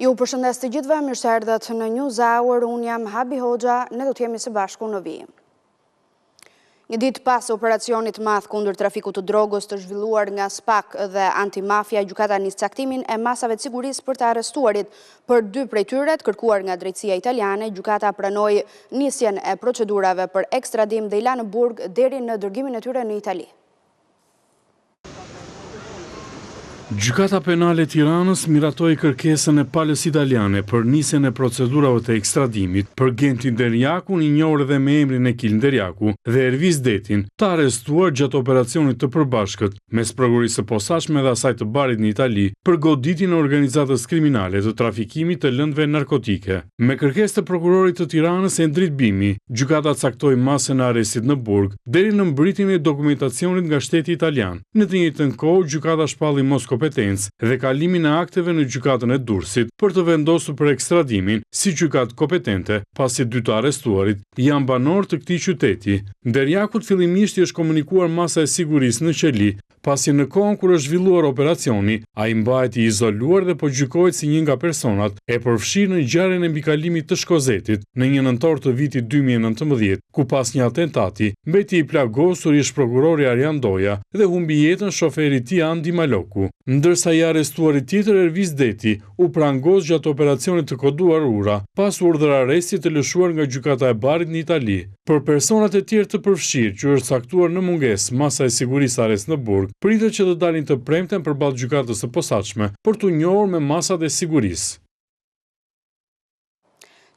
Ju përshëndes të gjithëve, mirë se erdhët në News Hour, unë jam Habi Hoxha, ne do të jemi së bashku në vijim. Një ditë pas operacionit madh kundër trafikut të drogës të zhvilluar nga SPAK dhe antimafia, gjykata nis caktimin e masave të sigurisë për të arrestuarit. Për 2 prej tyre të kërkuar nga drejtësia italiane, gjykata pranoi nisjen e procedurave për ekstradim dhe i la në burg deri në dërgimin e tyre në Itali. Gjykata penale Tiranës miratoi kërkesën e palës italiane për nisjen e procedurave të ekstradimit për Gentin Derjakun, i njohur edhe me emrin Ekil Derjaku, dhe Ervis Detin, të arrestuar gjatë operacionit të përbashkët mes prokurisë së posaçme dhe asaj të Barit në Itali për goditjen e organizatës kriminale të trafikimit të lëndëve narkotike. Me kërkesë të prokurorit të Tiranës Endrit Bimi, gjykata caktoi masën e arrestit në burg deri në mbritjen e dokumentacionit nga shteti italian. Në të njëjtën kohë, gjykata shpalli mos kompetencë dhe kalimin e akteve në gjykatën e Durrësit për të vendosur për ekstradimin si gjykatë kompetente, pasi 2 të arrestuarit janë banor të këtij qyteti. Derjakut fillimisht i është komunikuar masa e sigurisë në qeli, pasi në kohën kur është zhvilluar operacioni, ai mbaheti i izoluar dhe po gjykohet si një nga personat e përfshirë në ngjarjen e mbikalimit të Shkozetit në 1 nëntor të vitit 2019, ku pas një atentati mbeti i plagosur ish prokurori Arjan Doja dhe humbi jetën shoferi i tij Andi Maloku, ndërsa i arrestuari tjetër Ervis Deti u prangos gjatë operacionit të koduar ura, pas urdhër arresti të lëshuar nga gjykata e Barit në Itali. Për personat e tjerë të përfshirë që është caktuar në mungesë masa e sigurisë arrest në burg, pritet që të dalin të premten përballë gjykatës së posaçme për t'u njohur me masat e sigurisë.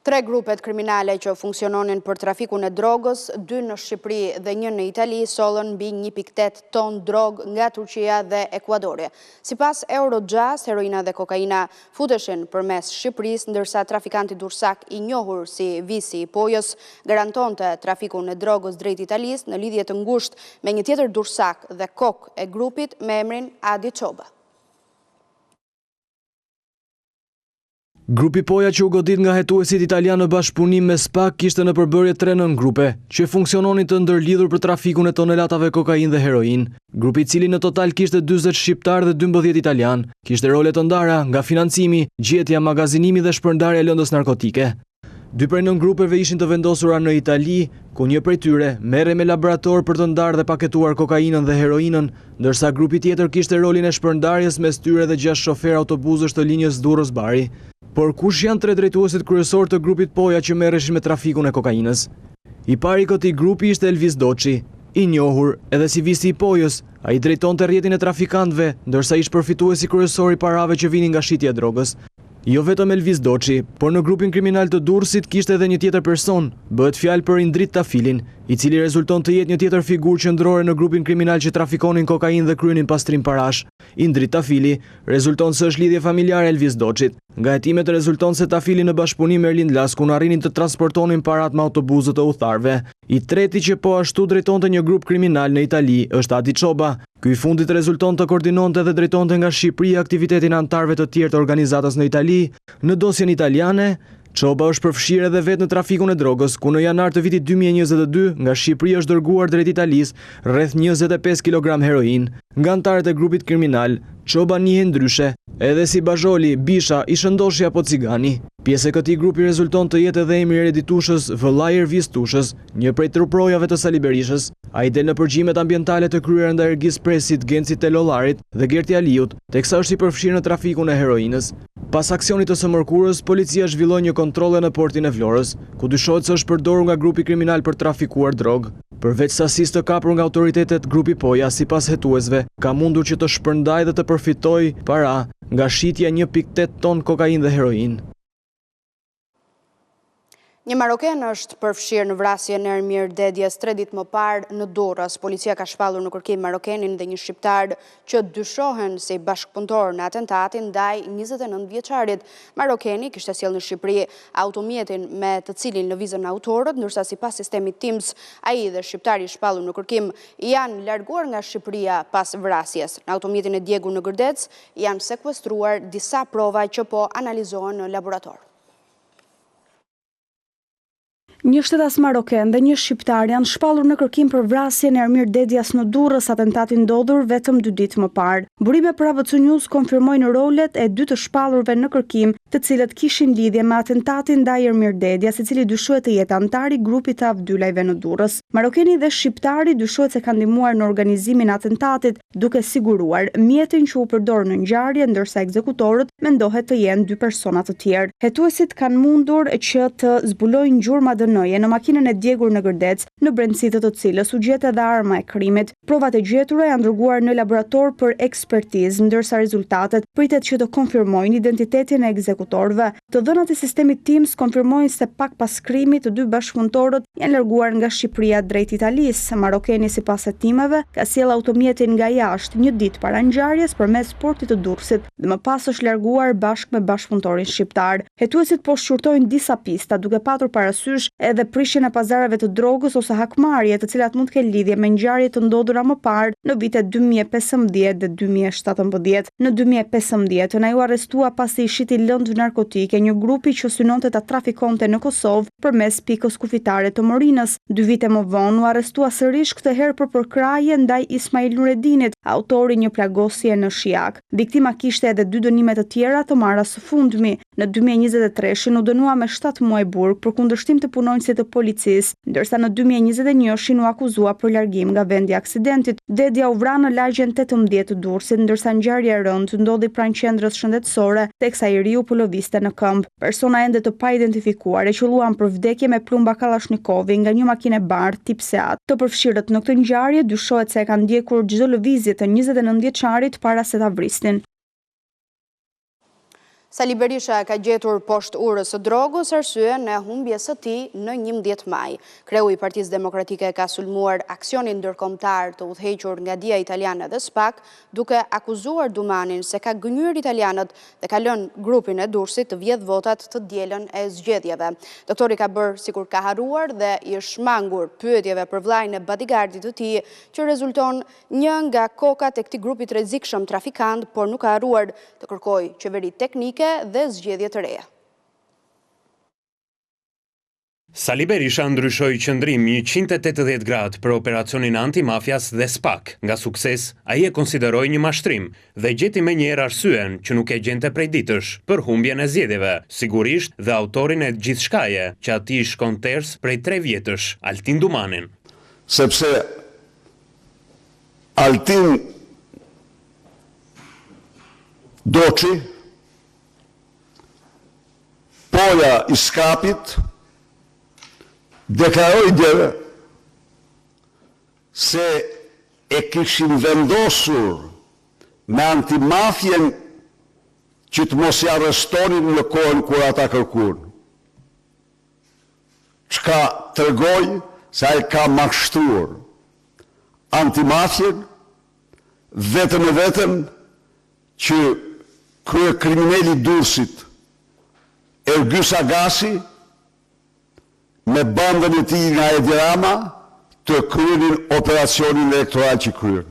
3 grupet kriminale që funksiononin për trafikun e drogës, 2 në Shqipëri dhe 1 në Itali, sollën mbi 1.8 ton drogë nga Turqia dhe Ekuadori. Sipas Eurojust, heroina dhe kokaina futeshin përmes Shqipërisë, ndërsa trafikanti dursak i njohur si Visi i Pojës garantonte trafikun e drogës drejt Italisë në lidhje të ngushtë me një tjetër dursak dhe kok e grupit me emrin Adi Çoba. Grupi Poja që u godit nga hetuesit italian në bashkëpunim me SPAK kishte në përbërje 3 nën grupe, që funksiononin të ndërlidhur për trafikun e tonelatave kokain dhe heroin. Grupi i cili në total kishte 40 shqiptar dhe 12 italian, kishte role të ndara nga financimi, gjetja, magazinimi dhe shpërndarja e lëndës narkotike. 2 prej nën grupeve ishin të vendosura në Itali, ku një prej tyre merre me laborator për të ndarë dhe paketuar kokainën dhe heroinën, ndërsa grupi tjetër kishte rolin e shpërndarjes mes tyre dhe 6 shofer autobusësh të linjës Durrës-Bari. Por kush janë 3 drejtuesit kryesor të grupit Poja që merreshin me trafikun e kokainës? I pari këtij grupi ishte Elvis Doçi, i njohur edhe si Visi i Pojës. Ai drejtonte rrjetin e trafikantëve, ndërsa ishte përfituesi kryesor i parave që vinin nga shitja e drogës. Jo vetëm Elvis Doçi, por në grupin kriminal të Durrësit kishte edhe një tjetër person, bëhet fjalë për Indrit Tafilin, i cili rezulton të jetë një tjetër figurë qendrore në grupin kriminal që trafikonin kokainë dhe kryenin pastrim parash. Indrit Tafili rezulton se është lidhje familjare Elvis Doçit. Nga hetimet rezulton se Tafili në bashkëpunim me Erlind Laskun arrinin të transportonin parat me autobusët të udhëtarëve. I treti që po ashtu drejtonte një grup kriminal në Itali është Adi Çoba. Ky i fundit rezulton të koordinonte dhe drejtonte nga Shqipëria aktivitetin e anëtarëve të tjerë të organizatës në Itali. Në dosjen italiane, Çoba është përfshirë edhe vetë në trafikun e drogës, ku në janar të vitit 2022 nga Shqipëria është dërguar drejt Italisë rreth 25 kg heroin. Nga anëtarët e grupit kriminal, Çoba njihen ndryshe, edhe si Bazholi, Bisha, Ishëndoshi apo Cigani. Pjesë e këtij grupi rezulton të jetë edhe emri Eredi Tushës, vëllai Ervis Tushës, një prej truprojave të Sali Berishës. Ai del në përgjimet ambientale të kryera ndaj Ergis Presit, Gencit Telollarit dhe Gerti Aliut, teksa është i përfshirë në trafikun e heroinës. Pas aksionit të së mërkurës, policia zhvilloi një kontrolle në portin e Florës, ku dyshohet se është përdorur nga grupi kriminal për trafikuar drogë. Përveç sasisë të kapur nga autoritetet, grupi Poja, sipas hetuesve, ka mundur që të shpërndajë dhe të përfitojë para nga shitja 1.8 ton kokainë dhe heroin. Një maroken është përfshirë në vrasjen e Ermir Dedjes 3 ditë më parë në Durrës. Policia ka shpallur në kërkim marokenin dhe një shqiptar që dyshohen si bashkëpunëtor në atentatin ndaj 29 vjeçarit. Marokeni kishte sjellë në Shqipëri automjetin me të cilin lëvizën autorët, ndërsa sipas sistemit TIMS, ai dhe shqiptari shpallur në kërkim janë larguar nga Shqipëria pas vrasjes. Në automjetin e djegur në Gërdec janë sekuestruar disa prova që po analizohen në laborator. Një shtetas maroken dhe një shqiptar janë shpallur në kërkim për vrasjen e Ermir Dedias në Durrës, atentati ndodhur vetëm 2 ditë më parë. Burime për ABC News konfirmojnë rolet e 2 të shpallurve në kërkim, të cilët kishin lidhje me atentatin ndaj Ermir Dedias, i cili dyshohet të jetë antar i grupit të Avdylajve në Durrës. Marokeni dhe shqiptari dyshohet se kanë ndihmuar në organizimin e atentatit, duke siguruar mjetin që u përdor në ngjarje, ndërsa ekzekutorët mendohet të jenë 2 persona të tjerë. Hetuesit kanë mundur që të zbulojnë gjurma dënoje në makinën e djegur në Gërdec, në brendësitë të cilës u gjet edhe arma e krimit. Provat e gjetura janë dërguar në laborator për ekspertizë, ndërsa rezultatet pritet që të konfirmojnë identitetin e ekzekutorëve. Të dhënat e sistemit Teams konfirmojnë se pak pas krimit të 2 bashkëpunëtorët janë larguar nga Shqipëria drejt Italisë. Marokeni sipas hetimeve ka sjell automjetin nga jashtë një ditë para ngjarjes përmes portit të Durrësit dhe më pas është larguar bashkë me bashkëpunëtorin shqiptar. Hetuesit po shqyrtojnë disa pista duke patur parasysh edhe prishjen e pazareve të drogës ose hakmarrje, të cilat mund të kenë lidhje me ngjarje të ndodhura më parë në vitet 2015 dhe 2017. Në 2015 ai u arrestua pasi i shiti lëndë narkotike një grupi që synonte ta trafikonte në Kosovë përmes pikës kufitare të Morinës. 2 vite më vonë u arrestua sërish, këtë herë për përkraje ndaj Ismail Nuredinit, autori një plagosje në Shijak. Viktima kishte edhe 2 dënime të tjera të marra së fundmi. Në 2023 u dënua me 7 muaj burg për kundërshtim të punonjësit të policisë, ndërsa në 2021 u akuzua për largim nga vendi i aksidentit. Dedia u vra në lagjen 18 të Durrësit, ndërsa ngjarja e rëndë ndodhi pranë qendrës shëndetësore, teksa i riu po lëvizte në këmbë. Persona ende të paidentifikuar e qelluan për vdekje me plumba Kallashnikovi nga një makinë e bardhë tip Seat. Të përfshirët në këtë ngjarje dyshohet se e kanë ndjekur çdo lëvizje të 29 vjeçarit para se ta vrisnin. Sali Berisha ka gjetur poshtë urës së drogës arsye në humbjes së tij në 11 maj. Kreu i Partisë Demokratike ka sulmuar aksionin ndërkombëtar të udhëhequr nga Dia Italiane dhe SPAK, duke akuzuar Dumanin se ka gënyer italianët dhe ka lënë grupin e Durrësit të vjedh votat të dielën e zgjedhjeve. Doktori ka bërë sikur ka harruar dhe i shmangur pyetjeve për vllajën e bodyguardit të tij, që rezulton një nga kokat e këtij grupi të rrezikshëm trafikant, por nuk ka harruar të kërkojë qeveri teknike dhe zgjedhje të reja. Sali Berisha ndryshoi qëndrim 180 gradë për operacionin antimafias dhe SPAK. Nga sukses, ai e konsideroi një mashtrim dhe gjeti menjëherë arsyen që nuk e gjente prej ditësh për humbjen e zgjedhjeve, sigurisht dhe autorin e gjithçkaje, që atij shkon ters prej 3 vjetësh, Altin Dumanin. Sepse Altin Doçi, poja i skapit, deklaroi dje se e kishin vendosur me antimafjen që të mos i arrestonin në kohën kur ata kërkuan. Çka tregoi se ai ka mashtruar antimafjen vetëm e vetëm që kryekriminali i Durrësit Ergys Agasi me bandën e tij nga Edi Rama të kryenin operacionin elektoral që kryen.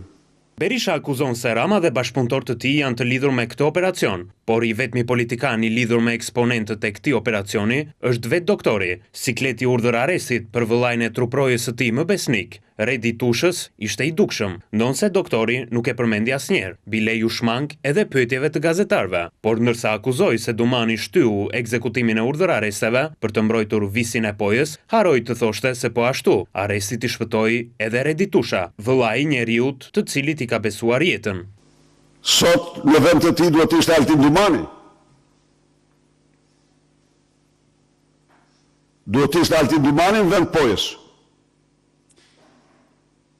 Berisha akuzon se Rama dhe bashkëpunëtorët të tij janë të lidhur me këtë operacion, por i vetmi politikan i lidhur me eksponentët e këtij operacioni është vetë doktori. Sikleti urdhër arrestit për vëllain e truprojës së tij më besnik, Redi Tushës, ishte i dukshëm, ndonse doktori nuk e përmendi asnjëherë. Bilej u shmang edhe pyetjeve të gazetarëve, por ndërsa akuzoi se Dumani shtyu ekzekutimin e urdhër arresteve për të mbrojtur visin e pojës, haroi të thoshte se po ashtu arrestit i shpëtoi edhe Redi Tusha, vëllai i njeriut të cilit i ka besuar jetën. Sot në vend të tij duhet të ishte Altin Dumani. Duhet të ishte Altin Dumani në vend pojës.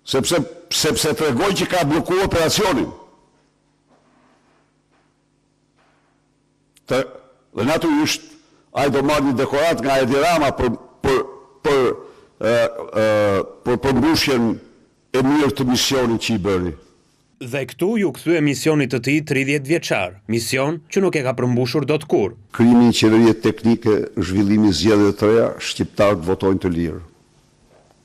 Sepse tregoi që ka bllokuar operacionin. Dhe natyrisht ai do marrë një dekorat nga Edi Rama për përmbushjen e mirë të misionit që i bëri. Dhe këtu ju kthye misionit të tij 30 vjeçar, mision që nuk e ka përmbushur dot kurrë. Krimi i qeveriet teknike, zhvillimi i zgjedhjeve të reja, shqiptarët votojnë të lirë.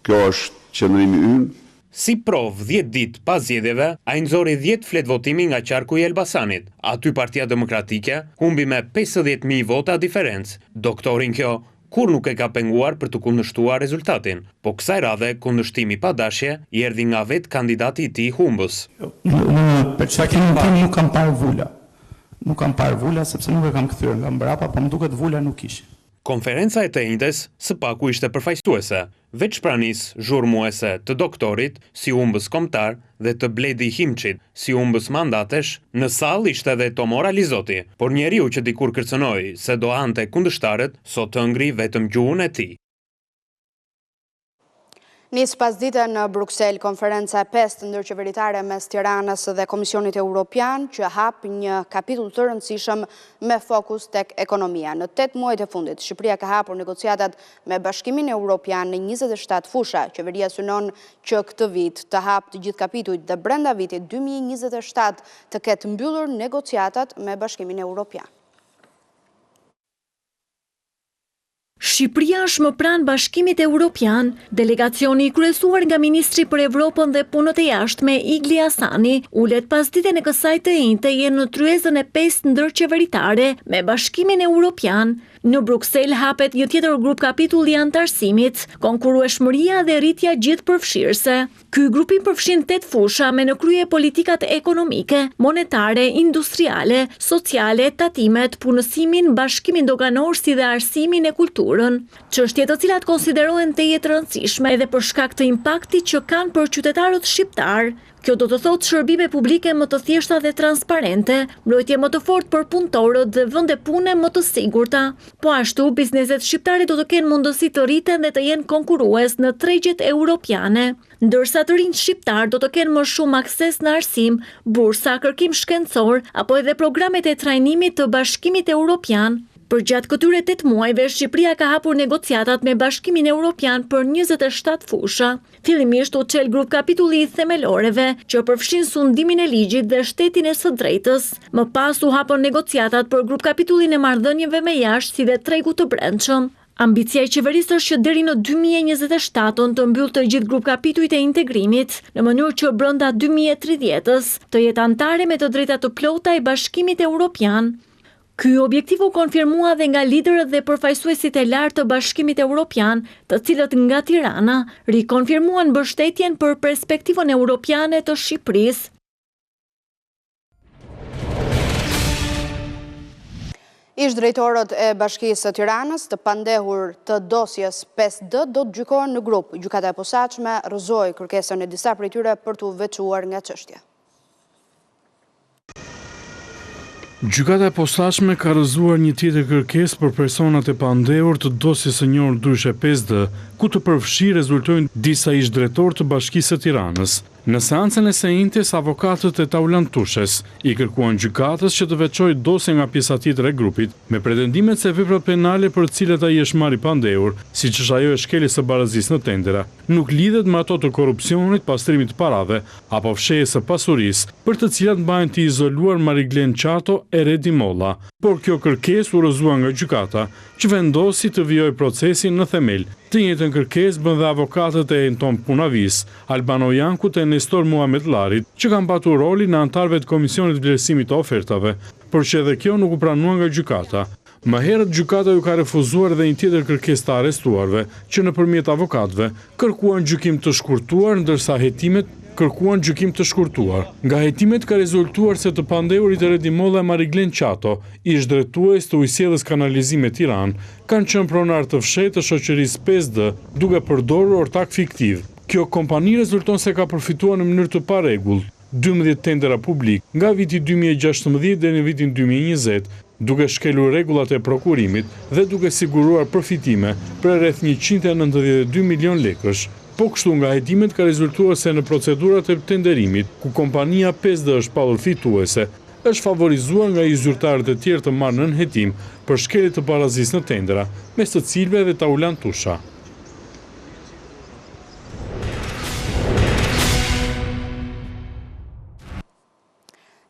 Kjo është qëndrimi ynë. Si provë 10 ditë pas zgjedhjeve, ai nxori 10 flet votimi nga qarku i Elbasanit. Aty Partia Demokratike humbi me 50.000 vota diferencë. Doktorin kjo kur nuk e ka penguar për të kundërshtuar rezultatin, po kësaj radhe kundërshtimi pa dashje i erdhi nga vetë kandidati i tij humbës. Për çka kemi parë, nuk kam parë vula. Nuk kam parë vula sepse nuk e kam kthyer nga mbrapa, po më duket vula nuk ishte. Konferenca e të njëjtës së paku ishte përfaqësuese, veç pranis zhurmuese të doktorit si humbës kombëtar dhe të Bledi Himçit si humbës mandatesh, në sallë ishte edhe Tomor Alizoti, por njeriu që dikur kërcënoi se do hante kundërshtarët, sot të ngri vetëm gjuhën e tij. Nis pas dite në Bruksel konferenca e 5 ndërqeveritare mes Tiranës dhe Komisionit Evropian që hap një kapitull të rëndësishëm me fokus tek ekonomia. Në 8 muajt e fundit, Shqipëria ka hapur negociatat me Bashkimin Evropian në 27 fusha. Qeveria synon që këtë vit të hap të gjithë kapitujt dhe brenda vitit 2027 të ketë mbyllur negociatat me Bashkimin Evropian. Shqipëria është më pranë Bashkimit Evropian. Delegacioni i kryesuar nga Ministri për Evropën dhe Punët e Jashtme Igli Hasani ulet pasdite në kësaj të njëjtë në tryezën e 5 ndërqeveritare me Bashkimin Evropian. Në Bruksel hapet një tjetër grup kapitulli antarësimit, konkurrueshmëria dhe rritja gjithëpërfshirëse. Ky grupim përfshin 8 fusha me në krye politikat ekonomike, monetare, industriale, sociale, tatimet, punësimin, bashkimin doganor si dhe arsimin e kulturën. Çështje të cilat konsiderohen të jetë rëndësishme edhe për shkak të impaktit që kanë për qytetarët shqiptar. Kjo do të thotë shërbime publike më të thjeshta dhe transparente, mbrojtje më të fortë për punëtorët dhe vende pune më të sigurta. Po ashtu, bizneset shqiptare do të kenë mundësi të rriten dhe të jenë konkurrues në tregjet europiane, ndërsa të rinjt shqiptar do të kenë më shumë akses në arsim, bursa, kërkim shkencor apo edhe programet e trajnimit të Bashkimit Evropian. Për gjatë këtyre 8 muajve, Shqipëria ka hapur negociatat me Bashkimin Evropian për 27 fusha. Fillimisht u çel grup kapitulli i themeloreve, që përfshin sundimin e ligjit dhe shtetin e së drejtës. Më pas u hapën negociatat për grup kapitullin e marrëdhënieve me jashtë si dhe tregu të brendshëm. Ambicia e qeverisë është që deri në 2027 të mbyllë të gjithë grup kapitujt e integrimit, në mënyrë që brenda 2030-s të jetë antare me të drejta të plota e Bashkimit Evropian. Ky objektiv u konfirmua dhe nga liderët dhe përfaqësuesit e lartë të Bashkimit Evropian, të cilët nga Tirana rikonfirmuan mbështetjen për perspektivën europiane të Shqipërisë. Ish-drejtorët e Bashkisë së Tiranës të pandehur të dosjes 5D do të gjykohen në grup. Gjykata e posaçme rrëzoi kërkesën e disa prej tyre për të veçuar nga çështja. Gjykata e posaçme ka rrëzuar një tjetër kërkesë për personat e pandehur të dosjes së njohur ndryshe 5D, ku të përfshi rezultojnë disa ish-drejtorë të Bashkisë së Tiranës. Në seancën e sejntes, avokatët e Taulan Tushes i kërkuan gjykatës që të veçojë dosje nga pjesa tjetër e grupit, me pretendimet se veprat penale për të cilat ai është marrë i pandehur, siç është ajo e shkeljes së barazisë në tendera, nuk lidhet me ato të korrupsionit, pastrimit të parave apo fshehjes së pasurisë, për të cilat mbahen të izoluar Mariglen Qato e Redi Molla. Por kjo kërkesë u rrëzua nga gjykata, që vendosi të vijojë procesin në themel. Të njëjtën kërkesë bën dhe avokatët e Enton Punavis, Albano Jankut e Nestor Muhamet Larit, që kanë patur rolin në antarëve të Komisionit Vlerësimit të Ofertave, por që edhe kjo nuk u pranua nga gjykata. Më herët gjykata ju ka refuzuar dhe një tjetër kërkesë të arrestuarve, që nëpërmjet avokatëve kërkuan gjykim të shkurtuar, ndërsa hetimet kërkuan gjykim të shkurtuar. Nga hetimet ka rezultuar se të pandehurit e Redi Molla e Mariglen Qato, ish-drejtues të ujësjellës kanalizime Tiranë, kanë qenë pronar të fshehtë të shoqërisë 5D, duke përdorur ortak fiktiv. Kjo kompani rezulton se ka përfituar në mënyrë të parregullt 12 tendera publik nga viti 2016 deri në vitin 2020, duke shkelur rregullat e prokurimit dhe duke siguruar përfitime për rreth 192 milion lekësh. Po kështu nga hetimet ka rezultuar se në procedurat e tenderimit, ku kompania 5D është pallur fituese, është favorizuar nga i zyrtarët e tjerë të marrë nën hetim për shkelje të barazisë në tendera, mes të cilëve dhe Taulan Tusha.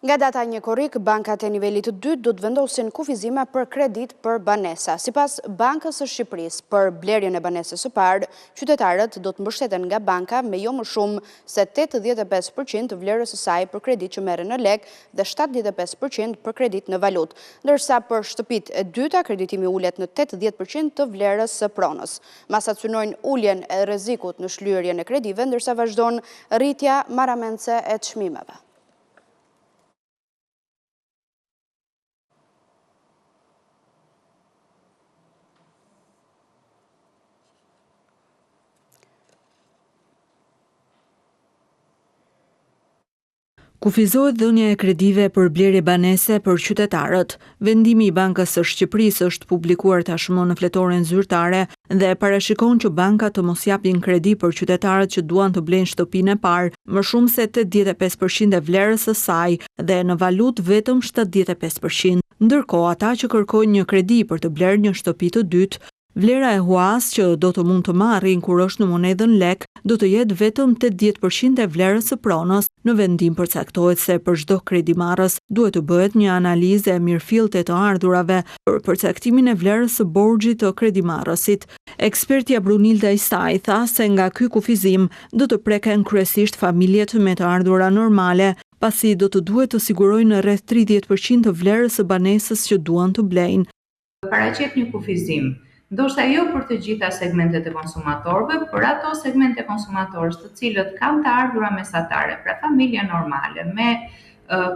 Nga data 1 korrik, bankat e nivelit të dytë do të vendosin kufizime për kredit për banesa. Sipas Bankës së Shqipërisë, për blerjen e banesës së parë, qytetarët do të mbështeten nga banka me jo më shumë se 85% të vlerës së saj për kredit që merren në lek dhe 75% për kredit në valutë, ndërsa për shtëpitë e dyta kreditimi ulet në 80% të vlerës së pronës. Masat synojnë uljen e rrezikut në shlyerjen e kredive, ndërsa vazhdon rritja marramendse e çmimeve. Kufizohet dhënia e kredive për blerje banese për qytetarët. Vendimi i Bankës së Shqipërisë është publikuar tashmë në fletoren zyrtare dhe parashikon që bankat të mos japin kredi për qytetarët që duan të blejnë shtëpinë e parë më shumë se 85% e vlerës së saj dhe në valutë vetëm 75%. Ndërkohë ata që kërkojnë një kredi për të blerë një shtëpi të dytë, vlera e huas që do të mund të marrin kur është në monedën lek do të jetë vetëm 80% e vlerës së pronës. Në vendim përcaktohet se për çdo kredimarrës duhet të bëhet një analizë e mirëfillte të ardhurave për përcaktimin e vlerës së borxhit të kredimarrësit. Ekspertja Brunilda Istaj tha se nga ky kufizim do të preken kryesisht familjet me të ardhura normale, pasi do të duhet të sigurojnë rreth 30% të vlerës së banesës që duan të blejnë. Paraqet një kufizim, ndoshta jo për të gjitha segmentet e konsumatorëve, por ato segmente e konsumatorëve të cilët kanë të ardhura mesatare, pra familja normale me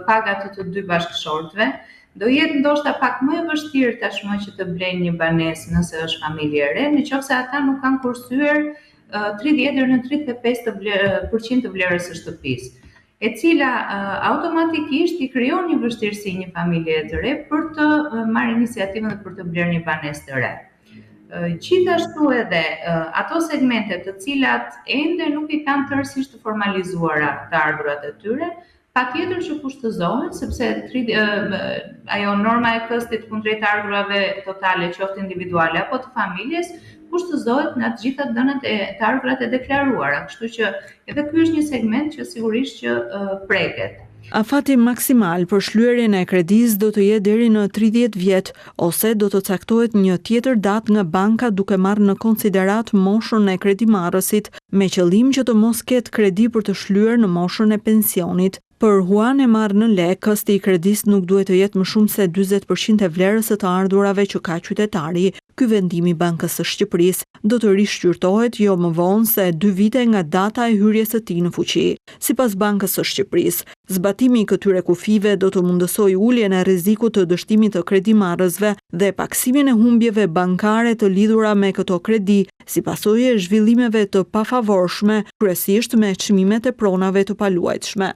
pagat të dy bashkëshortëve, do jetë ndoshta pak më e vështirë tashmë që të blejnë një banesë nëse është familje e re, nëse ata nuk kanë kursyer 30 deri në 35% të vlerës së shtëpisë, e cila automatikisht i krijon një vështirësi një familje të re për të marrë iniciativën dhe për të blerë një banesë të re. Gjithashtu edhe ato segmente të cilat ende nuk i kanë tërësisht të formalizuara të ardhurat e tyre, patjetër që kushtëzohen, sepse ajo norma e këstit kundrejt ardhurave totale, qoftë individuale apo të familjes, kushtëzohet nga të gjitha dhënat e të ardhurat e deklaruara. Kështu që edhe ky është një segment që sigurisht që preket. Afati maksimal për shlyerjen e kredisë do të jetë deri në 30 vjet, ose do të caktohet një tjetër datë nga banka duke marrë në konsiderat moshën e kredimarrësit, me qëllim që të mos ketë kredi për të shlyer në moshën e pensionit. Për huan e marrë në lek, kosti i kredisë nuk duhet të jetë më shumë se 40% e vlerës së të ardhurave që ka qytetari. Ky vendim i Bankës së Shqipërisë do të rishqyrtohet jo më vonë se 2 vite nga data e hyrjes së tij në fuqi. Sipas Bankës së Shqipërisë, zbatimi i këtyre kufive do të mundësojë uljen e rrezikut të dështimit të kredimarrësve dhe paksimin e humbjeve bankare të lidhura me këto kredi, si pasojë e zhvillimeve të pafavorshme, kryesisht me çmimet e pronave të paluajtshme.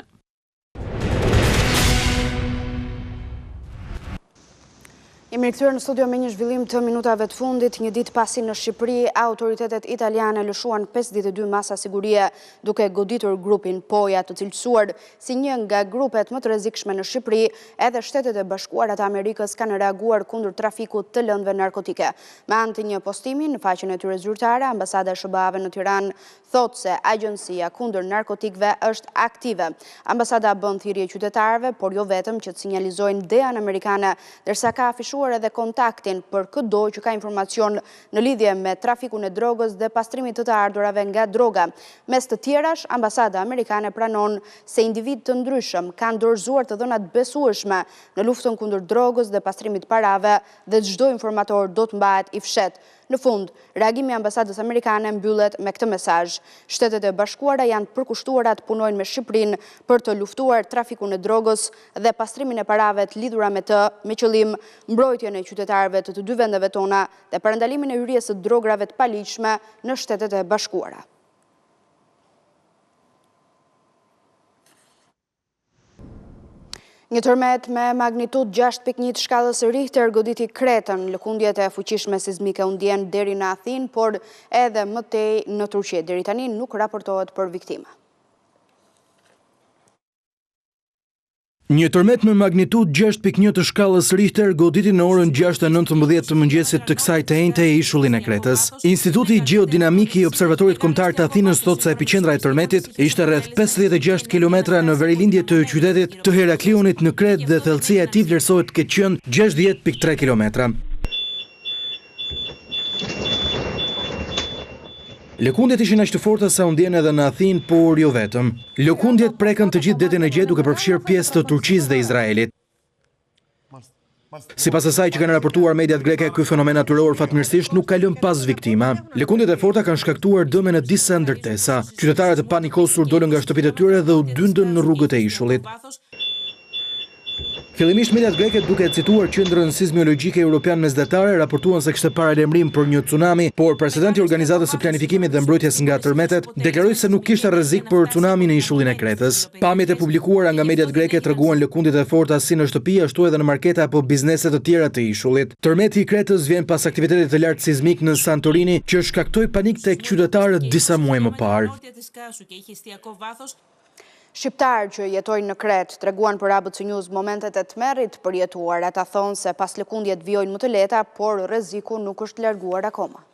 Jemi rikthyer në studio me një zhvillim të minutave të fundit. Një ditë pasi në Shqipëri, autoritetet italiane lëshuan 52 masa sigurie duke goditur grupin Poja, të cilësuar si një nga grupet më të rrezikshme në Shqipëri. Edhe Shtetet e Bashkuara të Amerikës kanë reaguar kundër trafikut të lëndëve narkotike. Me anë të një postimi në faqen e tyre zyrtare, Ambasada e SBA-ve në Tiranë thotë se agjencia kundër narkotikëve është aktive. Ambasada bën thirrje qytetarëve, por jo vetëm, që të sinjalizojnë DEA-n amerikane, ndërsa ka afishuar edhe kontaktin për çdo që ka informacion në lidhje me trafikun e drogës dhe pastrimit të ardhurave nga droga. Mes të tjerash, Ambasada amerikane pranon se individ të ndryshëm kanë dorëzuar të dhënat besueshme në luftën kundër drogës dhe pastrimit parave dhe çdo informator do të mbahet i fshet. Në fund, reagimi i Ambasadës amerikane mbyllet me këtë mesazh. Shtetet e Bashkuara janë të përkushtuara të punojnë me Shqipërinë për të luftuar trafikun e drogës dhe pastrimin e parave të lidhura me të, me qëllim mbrojtjen e qytetarëve të dy vendeve tona dhe parandalimin e hyrjes së drograve të paligjshme në Shtetet e Bashkuara. Një tërmet me magnitud 6.1 shkallës Richter goditi Kretën. Lëkundjet e fuqishme sismike u ndjen deri në Athinë, por edhe më tej në Turqi. Deri tani nuk raportohet për viktima. Një tërmet me magnitud 6.1 të shkallës Richter goditi në orën 6:19 të mëngjesit të kësaj të enjte e ishullin e Kretës. Instituti Gjeodinamik i Observatorit Kombëtar të Athinës thotë se epiqendra e tërmetit ishte rreth 56 kilometra në verilindje të qytetit të Heraklionit në Kretë dhe thellësia e tij vlerësohet të ketë qenë 60.3 kilometra. Lëkundjet ishin aq të forta sa u ndjen edhe në Athinë, por jo vetëm. Lëkundjet prekën të gjithë detin e Gjet duke përfshirë pjesë të Turqisë dhe Izraelit. Sipas asaj që kanë raportuar mediat greke, ky fenomen natyror fatmirësisht nuk ka lënë pas viktima. Lëkundjet e forta kanë shkaktuar dëme në disa ndërtesa. Qytetarët e panikosur dolën nga shtëpitë e tyre dhe u dyndën në rrugët e ishullit. Fillimisht mediat greke, duke cituar Qendrën Sismologjike Europian Mesdhetare, raportuan se kishte paralajmërim për një tsunami, por presidenti i Organizatës së Planifikimit dhe Mbrojtjes nga Tërmetet deklaroi se nuk kishte rrezik për tsunami në ishullin e Kretës. Pamjet e publikuara nga mediat greke treguan lëkundjet e forta si në shtëpi ashtu edhe në markete apo biznese të tjera të ishullit. Tërmeti i Kretës vjen pas aktivitetit të lartë sismik në Santorini që shkaktoi panik tek qytetarët disa muaj më parë. Shqiptarë që jetojnë në Kretë treguan për ABC News momentet e tmerrit përjetuar. Ata thonë se pas lëkundjet vijojnë më të lehta, por rreziku nuk është larguar akoma.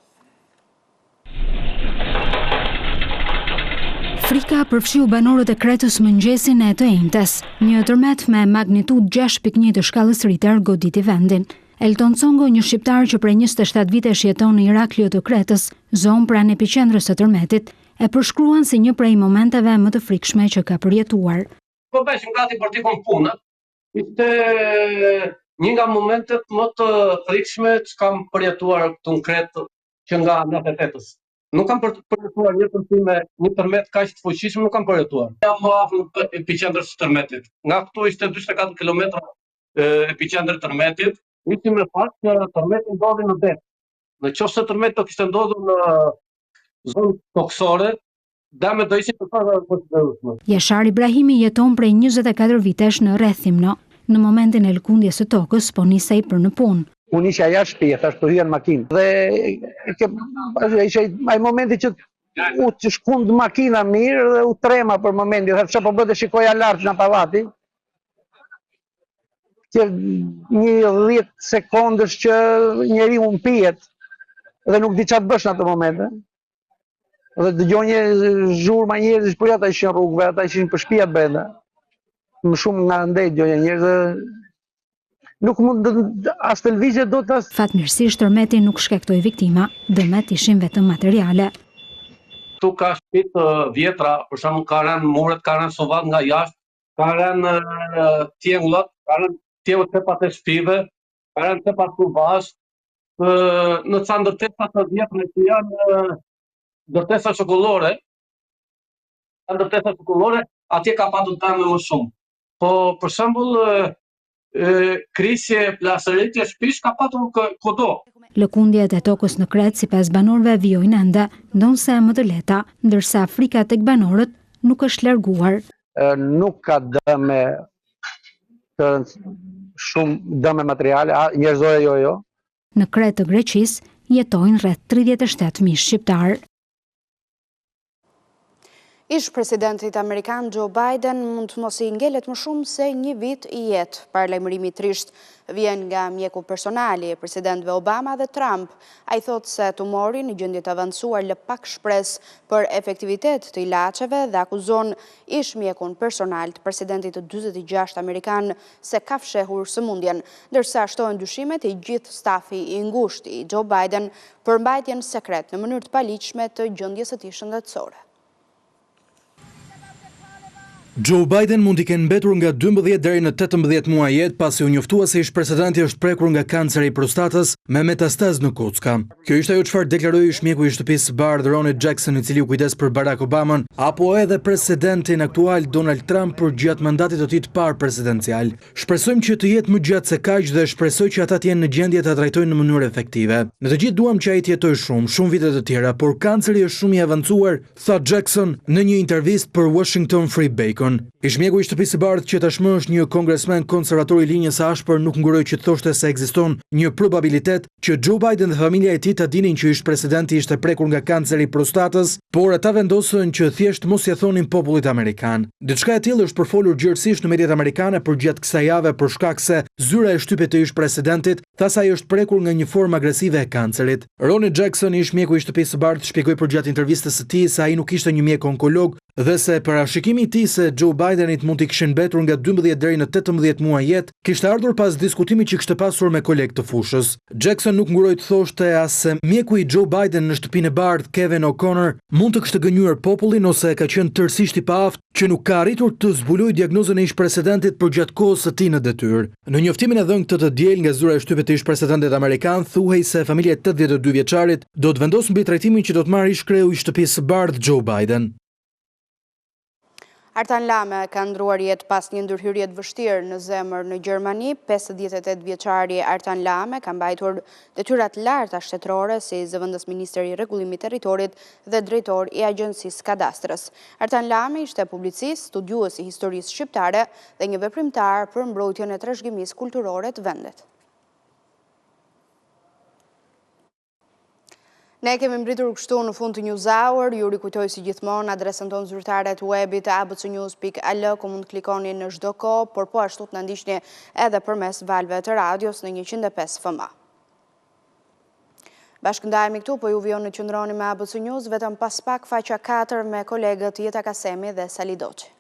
Frika përfshiu banorët e Kretës mëngjesin e të enjtes. Një tërmet me magnitud 6.1 të shkallës Richter goditi vendin. Elton Congo, një shqiptar që prej 27 vitesh jeton në Iraklio të Kretës, zonë pranë epiqendrës së tërmetit, e përshkruan si një prej momenteve më të frikshme që ka përjetuar. Po beshim gati për t'i kon punë. Ishte një nga momentet më të frikshme që kam përjetuar këtu në Kretë që nga natë. Nuk kam përjetuar një tërmet kaq të fuqishëm, nuk kam përjetuar. Jam më afër epiqendrës së tërmetit. Nga këtu ishte 44 kilometra epiqendër tërmetit. Ishim me fakt që tërmeti ndodhi në det. Në qoftë se tërmeti do kishte ndodhur në zonë toksore, dame do ishin të konsiderueshme. Jashar Ibrahimi jeton prej 24 vitesh në Rrethimno. Në momentin e lëkundjes së tokës, po nisej për në punë. Unë isha jashtë shtëpia, thash të hyja në makinë. Dhe ishte ai momenti që u shkund makina mirë dhe u trema për momentin. Thash çfarë po bëhet, shikoja lart në pavati. Që një 10 sekondësh që njeriu mpihet dhe nuk di çfarë bësh në atë moment. Dhe dëgjoj një zhurmë njerëzish, po ata ishin rrugëve, ata ishin për shtëpia brenda. Më shumë nga ndej dëgjoj njerëz. Nuk mund as të lëvizje do të as. Fatmirësisht tërmeti nuk shkaktoi viktima, dëmet ishin vetëm materiale. Tu ka shtëpi të vjetra, për shembull ka rënë muret, ka rënë sovat nga jashtë, ka rënë tiengullat, ka rënë tiengullat tepat e shtëpive, ka rënë tepat kuvash. Në ca ndërtesa të vjetra që janë ndërtesa shokollore, atje ka patur dëme më shumë. Po për shembull krisje plasëritje shtëpish ka patur kudo. Lëkundjet e tokës në Kretë sipas banorëve vijojnë ende, ndonse më të lehta, ndërsa frika tek banorët nuk është larguar. Nuk ka dëme shumë dëme materiale, njerëzore jo. Në Kretë të Greqisë jetojnë rreth 37.000 shqiptar. Ish presidentit Amerikan Joe Biden mund të mos i ngelet më shumë se një vit i jetë. Paralajmërimi trisht vjen nga mjeku personali e presidentëve Obama dhe Trump. Ai thotë se tumori në gjendje të avancuar lë pak shpresë për efektivitet të ilaçeve dhe akuzon ish mjekun personal të presidentit të 46 amerikan se ka fshehur sëmundjen, ndërsa shtohen dyshimet e gjithë stafi i ngushtë i Joe Biden për mbajtjen sekret në mënyrë të paligjshme të gjendjes së tij shëndetësore. Joe Biden mund i kenë mbetur nga 12 deri në 18 muaj jetë pasi u njoftua se ish presidenti është prekur nga kanceri i prostatës me metastaz në kocka. Kjo ishte ajo çfarë deklaroi ish mjeku i shtëpisë së bardhë Ronald Jackson, i cili u kujdes për Barack Obamën, apo edhe presidentin aktual Donald Trump për gjatë mandatit të tij të parë presidencial. Shpresojmë që të jetë më gjatë se kaq dhe shpresoj që ata të jenë në gjendje ta trajtojnë në mënyrë efektive. Ne të gjithë duam që ai të jetojë shumë vite të tjera, por kanceri është shumë i avancuar, tha Jackson në një intervistë për Washington Free Bacon. Amerikën. Ish mjeku i shtëpisë së bardhë që tashmë është një kongresmen konservator i linjës së ashpër nuk nguroi që thoshte se ekziston një probabilitet që Joe Biden dhe familja e tij të dinin që ish presidenti ishte prekur nga kanceri i prostatës, por ata vendosën që thjesht mos ia thonin popullit amerikan. Diçka e tillë është përfolur gjërësisht në mediat amerikane përgjatë kësaj jave për shkak se zyra e shtypit të ish presidentit tha se ai është prekur nga një formë agresive e kancerit. Ronny Jackson, ish mjeku i shtëpisë së bardhë, shpjegoi përgjatë intervistës së tij se ai nuk ishte një mjek onkolog dhe se parashikimi i tij se Joe Bidenit mund t'i kishin mbetur nga 12 deri në 18 muaj jetë kishte ardhur pas diskutimit që kishte pasur me kolegë të fushës. Jackson nuk nguroi të thoshte as se mjeku i Joe Biden në shtëpinë e bardhë, Kevin O'Connor, mund të kishte gënjur popullin ose ka qenë tërësisht i paaft që nuk ka arritur të zbulojë diagnozën e ish presidentit përgjatë kohës së tij në detyrë. Në njoftimin e dhënë këtë të diel nga zyra e shtypit të ish presidentit amerikan, thuhej se familja e 82 vjeçarit do të vendosë mbi trajtimin që do të marrë ish kreu i shtëpisë së bardhë Joe Biden. Artan Lame ka ndruar jetë pas një ndërhyrje të vështirë në zemër në Gjermani. 58 vjeçari Artan Lame ka mbajtur detyrat larta shtetërore si zëvendës ministër i rregullimit të territorit dhe drejtor i agjencisë kadastrës. Artan Lame ishte publicist, studiues i historisë shqiptare dhe një veprimtar për mbrojtjen e trashëgimisë kulturore të vendit. Ne kemi mbritur kështu në fund të News Hour, ju rikujtoj si gjithmonë adresën tonë zyrtare të webit abcnews.al, ku mund të klikoni në çdo kohë, por po ashtu të na ndiqni edhe përmes valve të radios në 105 FM. Bashkëndajemi këtu, po ju vijon në qëndroni me ABC News, vetëm pas pak faqja 4 me kolegët Jeta Kasemi dhe Sali Doçi.